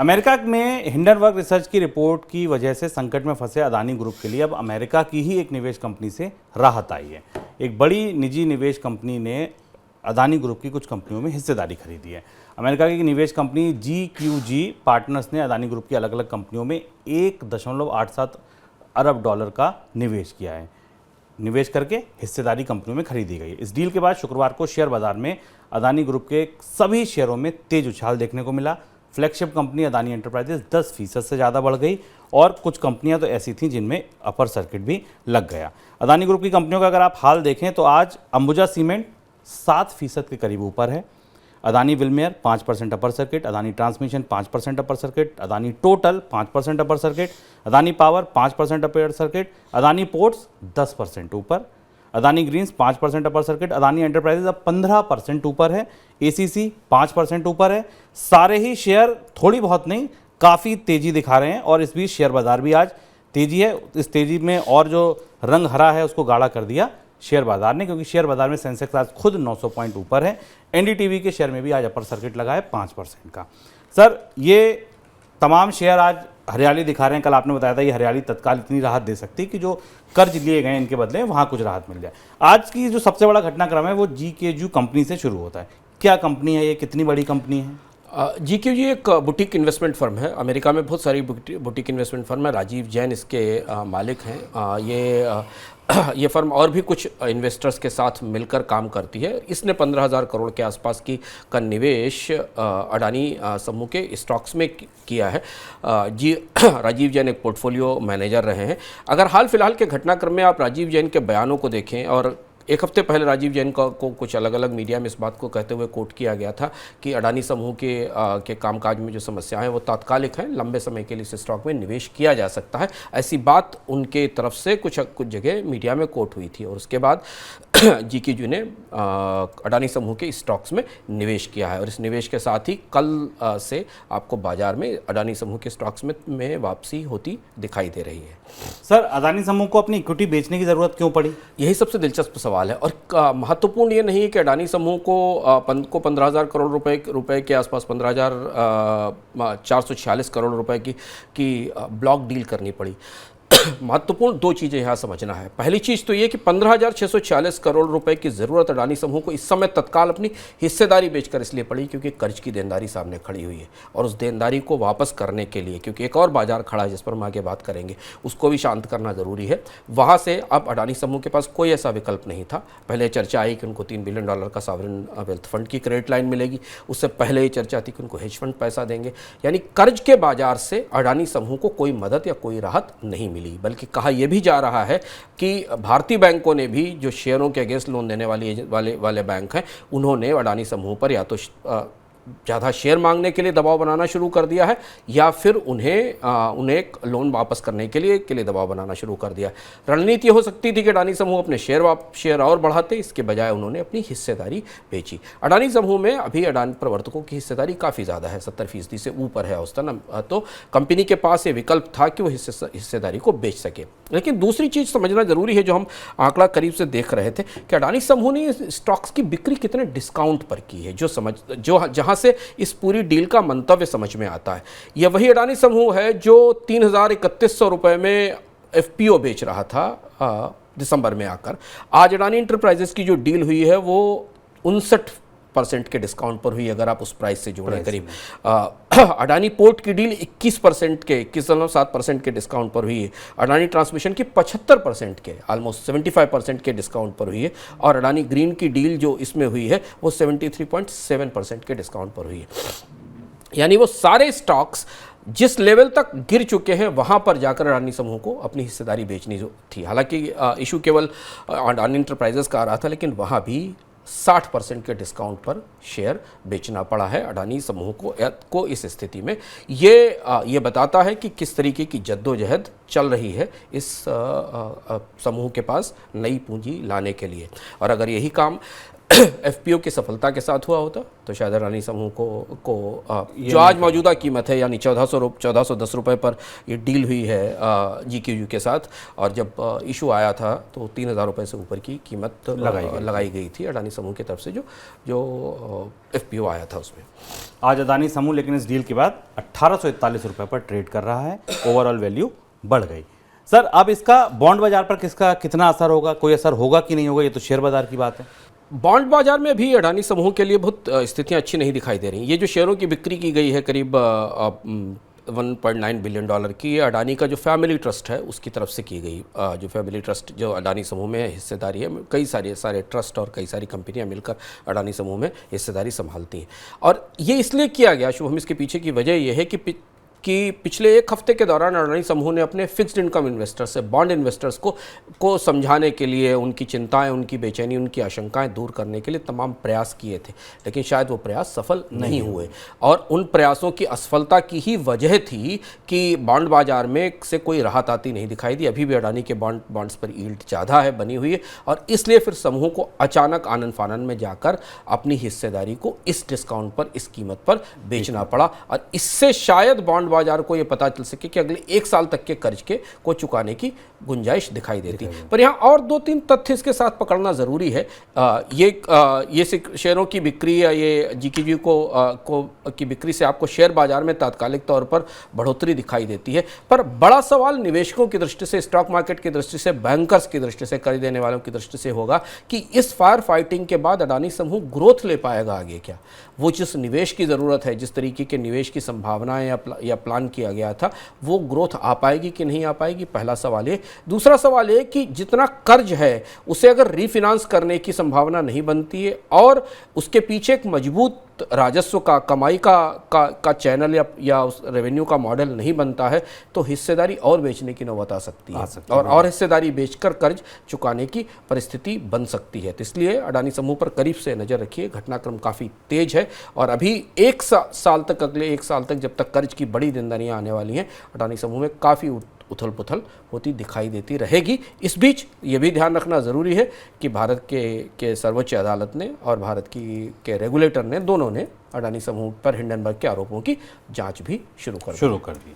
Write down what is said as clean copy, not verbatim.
America में Hindenburg research की report की वजह से संकट में फंसे अदानी ग्रुप के लिए अब अमेरिका की ही एक निवेश कंपनी से राहत आई है। एक बड़ी निजी निवेश कंपनी ने अदानी ग्रुप की कुछ कंपनियों में हिस्सेदारी खरीदी है। अमेरिका की निवेश कंपनी GQG पार्टनर्स ने अदानी ग्रुप की अलग अलग कंपनियों में 1.87 अरब डॉलर का निवेश किया है। निवेश करके हिस्सेदारी कंपनियों में खरीदी गई। इस डील के बाद शुक्रवार को शेयर बाजार में अदानी ग्रुप के सभी शेयरों में तेज उछाल देखने को मिला। फ्लैगशिप कंपनी अदानी एंटरप्राइजेस 10% से ज़्यादा बढ़ गई और कुछ कंपनियां तो ऐसी थीं जिनमें अपर सर्किट भी लग गया। अदानी ग्रुप की कंपनियों का अगर आप हाल देखें तो आज अंबुजा सीमेंट 7% के करीब ऊपर है, Adani Wilmar 5% upper circuit, Adani transmission 5% upper circuit, Adani total 5% upper circuit, Adani power 5% upper circuit, Adani ports 10% ऊपर, Adani greens 5% upper circuit, Adani enterprises अब 15% ऊपर है, ACC 5% ऊपर है। सारे ही शेयर थोड़ी बहुत नहीं काफ़ी तेज़ी दिखा रहे हैं और इस बीच शेयर बाजार भी आज तेज़ी है। इस तेज़ी में और जो रंग हरा है उसको गाढ़ा कर दिया शेयर बाजार ने, क्योंकि शेयर बाजार में सेंसेक्स आज खुद 900 पॉइंट ऊपर है। NDTV के शेयर में भी आज अपर सर्किट लगा है 5% का। सर, ये तमाम शेयर आज हरियाली दिखा रहे हैं। कल आपने बताया था ये हरियाली तत्काल इतनी राहत दे सकती है कि जो कर्ज लिए गए इनके बदले वहाँ कुछ राहत मिल जाए। आज की जो सबसे बड़ा घटनाक्रम है वो GQG कंपनी से शुरू होता है। क्या कंपनी है ये, कितनी बड़ी कंपनी है? GQG एक बुटीक इन्वेस्टमेंट फर्म है। अमेरिका में बहुत सारी बुटीक इन्वेस्टमेंट फर्म है। राजीव जैन इसके मालिक हैं। ये फर्म और भी कुछ इन्वेस्टर्स के साथ मिलकर काम करती है। इसने 15,000 करोड़ के आसपास का निवेश अडानी समूह के स्टॉक्स में किया है। राजीव जैन एक पोर्टफोलियो मैनेजर रहे हैं। अगर हाल फिलहाल के घटनाक्रम में आप राजीव जैन के बयानों को देखें, और एक हफ्ते पहले राजीव जैन को कुछ अलग अलग मीडिया में इस बात को कहते हुए कोट किया गया था कि अडानी समूह के कामकाज में जो समस्याएं हैं वो तात्कालिक हैं, लंबे समय के लिए इस स्टॉक में निवेश किया जा सकता है। ऐसी बात उनके तरफ से कुछ जगह मीडिया में कोट हुई थी और उसके बाद GQG ने अडानी समूह के स्टॉक्स में निवेश किया है और इस निवेश के साथ ही कल से आपको बाजार में अडानी समूह के स्टॉक्स में वापसी होती दिखाई दे रही है। सर, अदानी समूह को अपनी इक्विटी बेचने की ज़रूरत क्यों पड़ी? यही सबसे दिलचस्प सवाल है और महत्वपूर्ण ये नहीं है कि अडानी समूह को 15,000 करोड़ रुपए के आसपास 15,446 करोड़ रुपए की ब्लॉक डील करनी पड़ी। महत्वपूर्ण दो चीज़ें यहाँ समझना है। पहली चीज़ तो ये कि 15,646 करोड़ रुपए की ज़रूरत अडानी समूह को इस समय तत्काल अपनी हिस्सेदारी बेचकर इसलिए पड़ी क्योंकि कर्ज की देनदारी सामने खड़ी हुई है और उस देनदारी को वापस करने के लिए, क्योंकि एक और बाजार खड़ा है जिस पर हम आगे बात करेंगे, उसको भी शांत करना ज़रूरी है। वहाँ से अब अडानी समूह के पास कोई ऐसा विकल्प नहीं था। पहले चर्चा आई कि उनको $3 बिलियन का सॉवरेन वेल्थ फंड की क्रेडिट लाइन मिलेगी, उससे पहले ये चर्चा थी कि उनको हेज फंड पैसा देंगे। यानी कर्ज के बाजार से अडानी समूह को कोई मदद या कोई राहत नहीं मिली, बल्कि कहा यह भी जा रहा है कि भारतीय बैंकों ने भी, जो शेयरों के अगेंस्ट लोन देने वाले बैंक हैं, उन्होंने अडानी समूह पर या तो ज़्यादा शेयर मांगने के लिए दबाव बनाना शुरू कर दिया है या फिर उन्हें लोन वापस करने के लिए दबाव बनाना शुरू कर दिया। रणनीति हो सकती थी कि अडानी समूह अपने शेयर और बढ़ाते, इसके बजाय उन्होंने अपनी हिस्सेदारी बेची। अडानी समूह में अभी अडानी प्रवर्तकों की हिस्सेदारी काफ़ी ज़्यादा है, 70% से ऊपर है औसतन। तो कंपनी के पास ये विकल्प था कि वो हिस्सेदारी को बेच सके। लेकिन दूसरी चीज़ समझना ज़रूरी है, जो हम आंकड़ा करीब से देख रहे थे, कि अडानी समूह ने स्टॉक्स की बिक्री कितने डिस्काउंट पर की है, जहाँ से इस पूरी डील का मंतव्य समझ में आता है। यह वही अडानी समूह है जो 3,3100 रुपये में FPO बेच रहा था दिसंबर में आकर। आज अडानी इंटरप्राइजेस की जो डील हुई है वो 59% के डिस्काउंट पर हुई, अगर आप उस प्राइस से जोड़ें करीब। अडानी पोर्ट की डील 21.7% के डिस्काउंट पर हुई है। अडानी ट्रांसमिशन की 75% के, ऑलमोस्ट 75% के डिस्काउंट पर हुई है और अडानी ग्रीन की डील जो इसमें हुई है वो 73.7% के डिस्काउंट पर हुई है। यानी वो सारे स्टॉक्स जिस लेवल तक गिर चुके हैं वहां पर जाकर अडानी समूह को अपनी हिस्सेदारी बेचनी थी। हालांकि इशू केवल अडानी इंटरप्राइजेस का आ रहा था, लेकिन वहां भी 60% के डिस्काउंट पर शेयर बेचना पड़ा है अडानी समूह को इस स्थिति में। ये बताता है कि किस तरीके की जद्दोजहद चल रही है इस समूह के पास नई पूंजी लाने के लिए। और अगर यही काम एफपीओ की सफलता के साथ हुआ होता तो शायद अडानी समूह को जो आज मौजूदा कीमत है यानी 1410 रुपये पर ये डील हुई है GQU के साथ, और जब इशू आया था तो 3000 रुपये से ऊपर की कीमत लगाई गई थी अडानी समूह की तरफ से जो एफपीओ आया था उसमें। आज अडानी समूह लेकिन इस डील के बाद 1841 रुपये पर ट्रेड कर रहा है, ओवरऑल वैल्यू बढ़ गई। सर अब इसका बॉन्ड बाजार पर कितना असर होगा, कोई असर होगा कि नहीं होगा, ये तो शेयर बाजार की बात है। बॉन्ड बाजार में भी अडानी समूह के लिए बहुत स्थितियां अच्छी नहीं दिखाई दे रही। ये जो शेयरों की बिक्री की गई है करीब 1.9 बिलियन डॉलर की, अडानी का जो फैमिली ट्रस्ट है उसकी तरफ से की गई। जो फैमिली ट्रस्ट जो अडानी समूह में हिस्सेदारी है, कई सारे ट्रस्ट और कई सारी कंपनियां मिलकर अडानी समूह में हिस्सेदारी संभालती हैं, और ये इसलिए किया गया शुभम, इसके पीछे की वजह यह है कि पिछले एक हफ्ते के दौरान अडानी समूह ने अपने फिक्स्ड इनकम इन्वेस्टर्स से बॉन्ड इन्वेस्टर्स को समझाने के लिए, उनकी चिंताएं, उनकी बेचैनी, उनकी आशंकाएं दूर करने के लिए तमाम प्रयास किए थे, लेकिन शायद वो प्रयास सफल नहीं हुए। और उन प्रयासों की असफलता की ही वजह थी कि बॉन्ड बाजार में से कोई राहत आती नहीं दिखाई दी। अभी भी अडानी के बॉन्ड्स पर यील्ड ज़्यादा है बनी हुई है, और इसलिए फिर समूह को अचानक आनन फानन में जाकर अपनी हिस्सेदारी को इस डिस्काउंट पर, इस कीमत पर बेचना पड़ा, और इससे शायद बॉन्ड बाजार को यह पता चल सके कि अगले 1 साल तक के कर्ज को चुकाने की गुंजाइश दिखाई देती। पर यहाँ और 2-3 तथ्य इसके साथ पकड़ना जरूरी है। ये शेयरों की बिक्री या ये GQU की बिक्री से आपको शेयर बाजार में तात्कालिक तौर पर बढ़ोतरी दिखाई देती है, पर बड़ा सवाल निवेशकों की दृष्टि से, स्टॉक मार्केट की दृष्टि से, बैंकर्स की दृष्टि से, कर्ज देने वालों की दृष्टि से होगा कि इस फायर फाइटिंग के बाद अडानी समूह ग्रोथ ले पाएगा आगे क्या। वो जिस निवेश की ज़रूरत है, जिस तरीके के निवेश की संभावनाएं या प्लान किया गया था, वो ग्रोथ आ पाएगी कि नहीं आ पाएगी, पहला सवाल ये। दूसरा सवाल ये कि जितना कर्ज है उसे अगर रीफिनांस करने की संभावना नहीं बनती है और उसके पीछे एक मजबूत राजस्व का, कमाई का चैनल या उस रेवेन्यू का मॉडल नहीं बनता है, तो हिस्सेदारी और बेचने की नौबत आ सकती है, और हिस्सेदारी बेचकर कर्ज चुकाने की परिस्थिति बन सकती है। तो इसलिए अडानी समूह पर करीब से नज़र रखिए, घटनाक्रम काफ़ी तेज है, और अभी 1 साल तक, अगले 1 साल तक जब तक कर्ज की बड़ी देनदारियाँ आने वाली हैं, अडानी समूह में काफ़ी उथल पुथल होती दिखाई देती रहेगी। इस बीच ये भी ध्यान रखना ज़रूरी है कि भारत के सर्वोच्च अदालत ने और भारत के रेगुलेटर ने, दोनों ने अडानी समूह पर हिंडनबर्ग के आरोपों की जांच भी शुरू कर दी।